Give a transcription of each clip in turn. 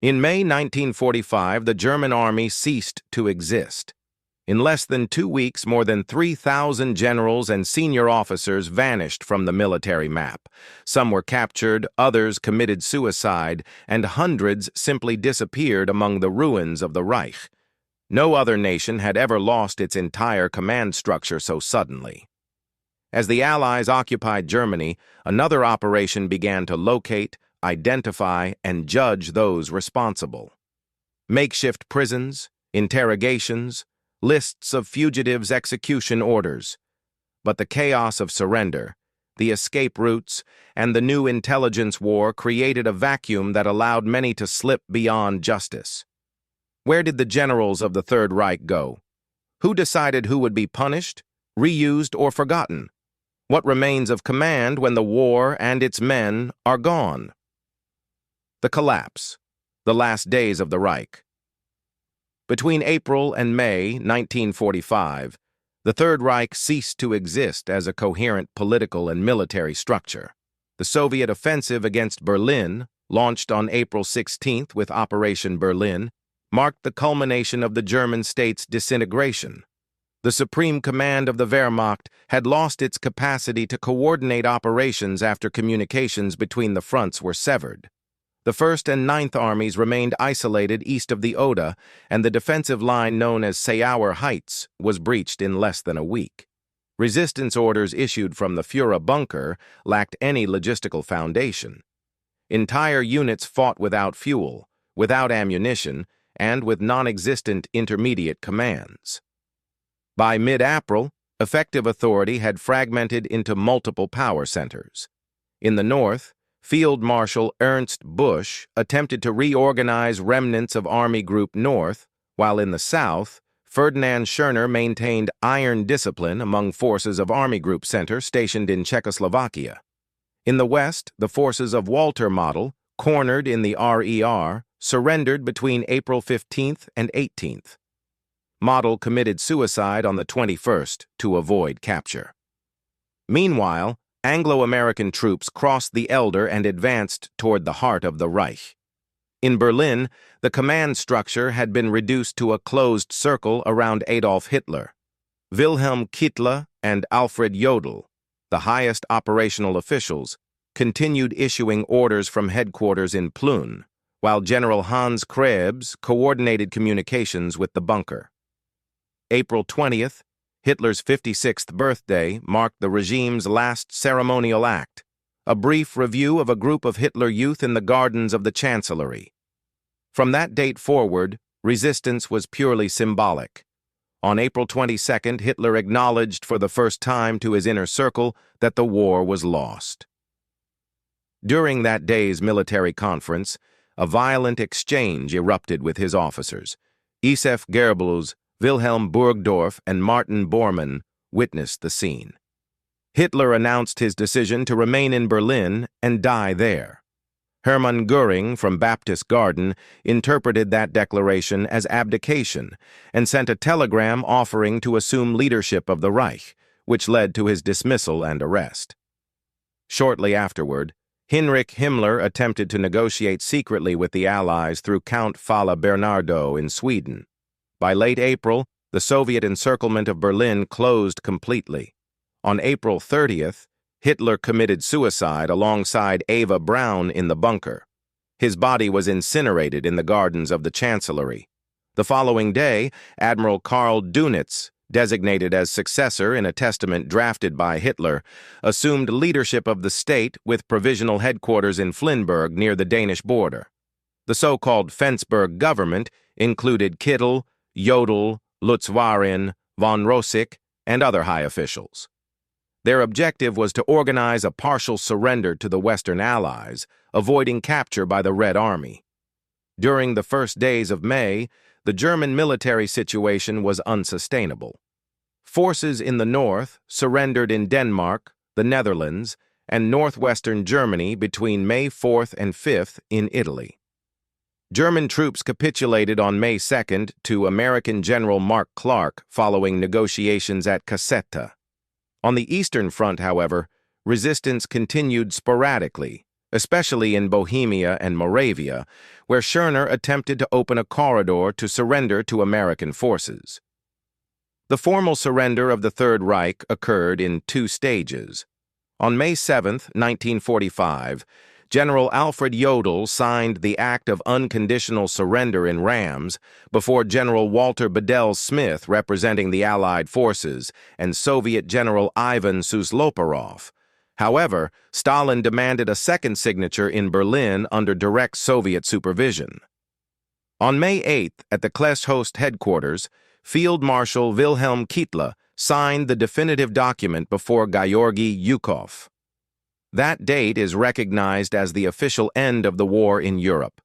In May 1945, the German army ceased to exist. In less than 2 weeks, more than 3,000 generals and senior officers vanished from the military map. Some were captured, others committed suicide, and hundreds simply disappeared among the ruins of the Reich. No other nation had ever lost its entire command structure so suddenly. As the Allies occupied Germany, another operation began to locate, identify, and judge those responsible. Makeshift prisons, interrogations, lists of fugitives' execution orders. But the chaos of surrender, the escape routes, and the new intelligence war created a vacuum that allowed many to slip beyond justice. Where did the generals of the Third Reich go? Who decided who would be punished, reused, or forgotten? What remains of command when the war and its men are gone? The collapse, the last days of the Reich. Between April and May 1945, the Third Reich ceased to exist as a coherent political and military structure. The Soviet offensive against Berlin, launched on April 16th with Operation Berlin, marked the culmination of the German state's disintegration. The Supreme Command of the Wehrmacht had lost its capacity to coordinate operations after communications between the fronts were severed. The 1st and 9th Armies remained isolated east of the Oder, and the defensive line known as Seeauer Heights was breached in less than a week. Resistance orders issued from the Führer bunker lacked any logistical foundation. Entire units fought without fuel, without ammunition, and with non-existent intermediate commands. By mid-April, effective authority had fragmented into multiple power centers. In the north, Field Marshal Ernst Busch attempted to reorganize remnants of Army Group North, while in the south, Ferdinand Schörner maintained iron discipline among forces of Army Group Center stationed in Czechoslovakia. In the west, the forces of Walter Model, cornered in the RER, surrendered between April 15th and 18th. Model committed suicide on the 21st to avoid capture. Meanwhile, Anglo-American troops crossed the Elbe and advanced toward the heart of the Reich. In Berlin, the command structure had been reduced to a closed circle around Adolf Hitler. Wilhelm Kittler and Alfred Jodl, the highest operational officials, continued issuing orders from headquarters in Plön, while General Hans Krebs coordinated communications with the bunker. April 20th, Hitler's 56th birthday, marked the regime's last ceremonial act, a brief review of a group of Hitler youth in the gardens of the Chancellery. From that date forward, resistance was purely symbolic. On April 22nd, Hitler acknowledged for the first time to his inner circle that the war was lost. During that day's military conference, a violent exchange erupted with his officers. Isef Goebbels, Wilhelm Burgdorf, and Martin Bormann witnessed the scene. Hitler announced his decision to remain in Berlin and die there. Hermann Göring from Baptist Garden interpreted that declaration as abdication and sent a telegram offering to assume leadership of the Reich, which led to his dismissal and arrest. Shortly afterward, Heinrich Himmler attempted to negotiate secretly with the Allies through Count Fala Bernardo in Sweden. By late April, the Soviet encirclement of Berlin closed completely. On April 30th, Hitler committed suicide alongside Eva Braun in the bunker. His body was incinerated in the gardens of the Chancellery. The following day, Admiral Karl Dönitz, designated as successor in a testament drafted by Hitler, assumed leadership of the state with provisional headquarters in Flensburg near the Danish border. The so-called Flensburg government included Kittel, Jodl, Lutz Warin, von Rossig, and other high officials. Their objective was to organize a partial surrender to the Western Allies, avoiding capture by the Red Army. During the first days of May, the German military situation was unsustainable. Forces in the north surrendered in Denmark, the Netherlands, and northwestern Germany between May 4th and 5th in Italy. German troops capitulated on May 2nd to American General Mark Clark following negotiations at Cassetta. On the Eastern Front, however, resistance continued sporadically, especially in Bohemia and Moravia, where Schörner attempted to open a corridor to surrender to American forces. The formal surrender of the Third Reich occurred in two stages. On May 7, 1945, General Alfred Jodl signed the Act of Unconditional Surrender in Rams before General Walter Bedell Smith, representing the Allied forces, and Soviet General Ivan Susloparov. However, Stalin demanded a second signature in Berlin under direct Soviet supervision. On May 8, at the Kleisthost headquarters, Field Marshal Wilhelm Keitel signed the definitive document before Georgy Zhukov. That date is recognized as the official end of the war in Europe.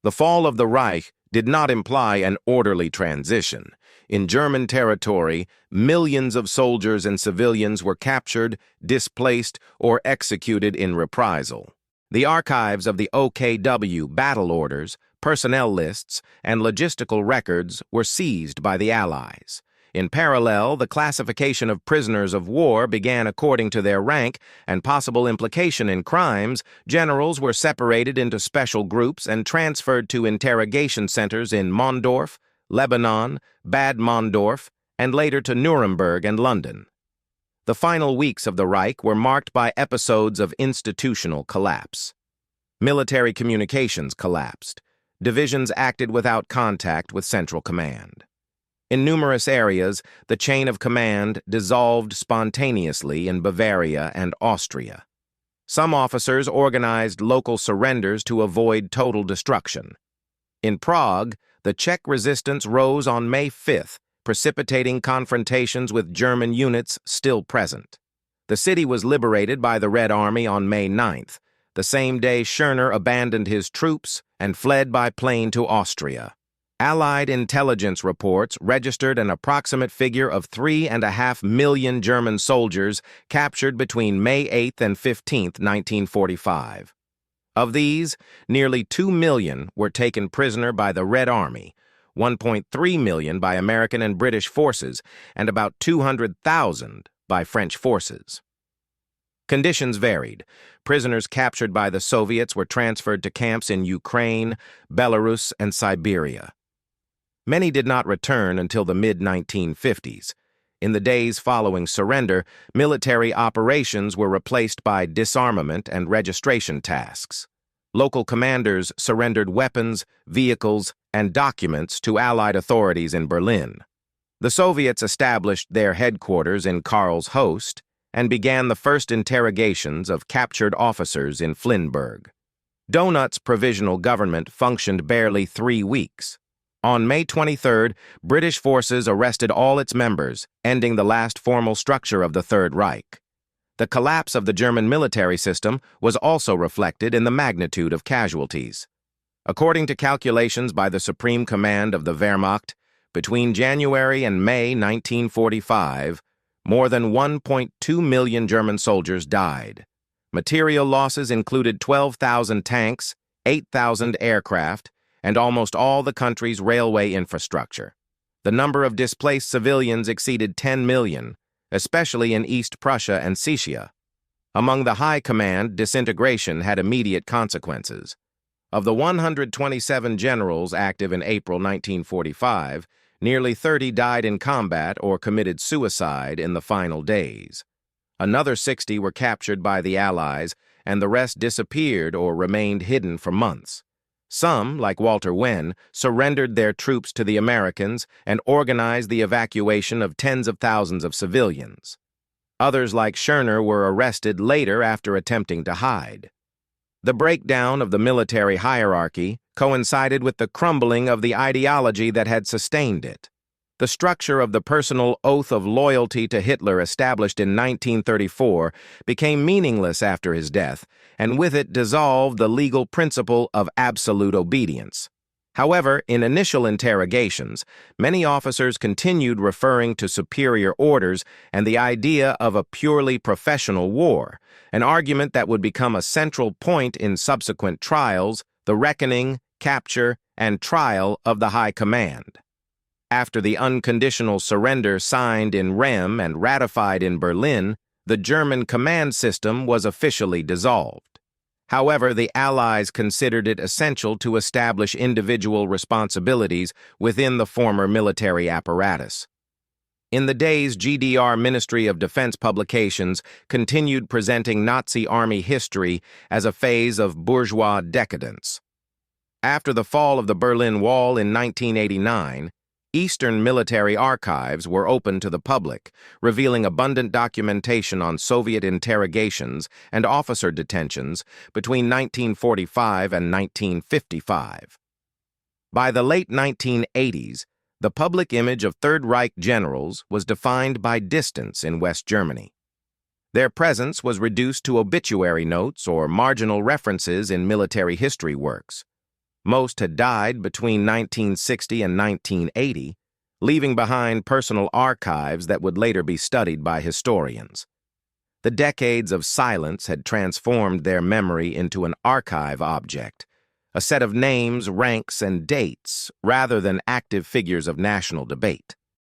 The fall of the Reich did not imply an orderly transition. In German territory, millions of soldiers and civilians were captured, displaced, or executed in reprisal. The archives of the OKW battle orders, personnel lists, and logistical records were seized by the Allies. In parallel, the classification of prisoners of war began according to their rank and possible implication in crimes. Generals were separated into special groups and transferred to interrogation centers in Mondorf, Lebanon, Bad Mondorf, and later to Nuremberg and London. The final weeks of the Reich were marked by episodes of institutional collapse. Military communications collapsed. Divisions acted without contact with Central Command. In numerous areas, the chain of command dissolved spontaneously in Bavaria and Austria. Some officers organized local surrenders to avoid total destruction. In Prague, the Czech resistance rose on May 5th, precipitating confrontations with German units still present. The city was liberated by the Red Army on May 9th, the same day Schörner abandoned his troops and fled by plane to Austria. Allied intelligence reports registered an approximate figure of 3.5 million German soldiers captured between May 8 and 15, 1945. Of these, nearly 2 million were taken prisoner by the Red Army, 1.3 million by American and British forces, and about 200,000 by French forces. Conditions varied. Prisoners captured by the Soviets were transferred to camps in Ukraine, Belarus, and Siberia. Many did not return until the mid-1950s. In the days following surrender, military operations were replaced by disarmament and registration tasks. Local commanders surrendered weapons, vehicles, and documents to Allied authorities in Berlin. The Soviets established their headquarters in Karlshöst and began the first interrogations of captured officers in Flensburg. Donut's provisional government functioned barely 3 weeks. On May 23rd, British forces arrested all its members, ending the last formal structure of the Third Reich. The collapse of the German military system was also reflected in the magnitude of casualties. According to calculations by the Supreme Command of the Wehrmacht, between January and May 1945, more than 1.2 million German soldiers died. Material losses included 12,000 tanks, 8,000 aircraft, and almost all the country's railway infrastructure. The number of displaced civilians exceeded 10 million, especially in East Prussia and Silesia. Among the high command, disintegration had immediate consequences. Of the 127 generals active in April 1945, nearly 30 died in combat or committed suicide in the final days. Another 60 were captured by the Allies, and the rest disappeared or remained hidden for months. Some, like Walter Wenn, surrendered their troops to the Americans and organized the evacuation of tens of thousands of civilians. Others, like Schörner, were arrested later after attempting to hide. The breakdown of the military hierarchy coincided with the crumbling of the ideology that had sustained it. The structure of the personal oath of loyalty to Hitler established in 1934 became meaningless after his death, and with it dissolved the legal principle of absolute obedience. However, in initial interrogations, many officers continued referring to superior orders and the idea of a purely professional war, an argument that would become a central point in subsequent trials, the reckoning, capture, and trial of the High Command. After the unconditional surrender signed in Rem and ratified in Berlin, the German command system was officially dissolved. However, the Allies considered it essential to establish individual responsibilities within the former military apparatus. In the days, GDR Ministry of Defense publications continued presenting Nazi Army history as a phase of bourgeois decadence. After the fall of the Berlin Wall in 1989, Eastern military archives were open to the public, revealing abundant documentation on Soviet interrogations and officer detentions between 1945 and 1955. By the late 1980s, the public image of Third Reich generals was defined by distance in West Germany. Their presence was reduced to obituary notes or marginal references in military history works. Most had died between 1960 and 1980, leaving behind personal archives that would later be studied by historians. The decades of silence had transformed their memory into an archive object, a set of names, ranks, and dates, rather than active figures of national debate.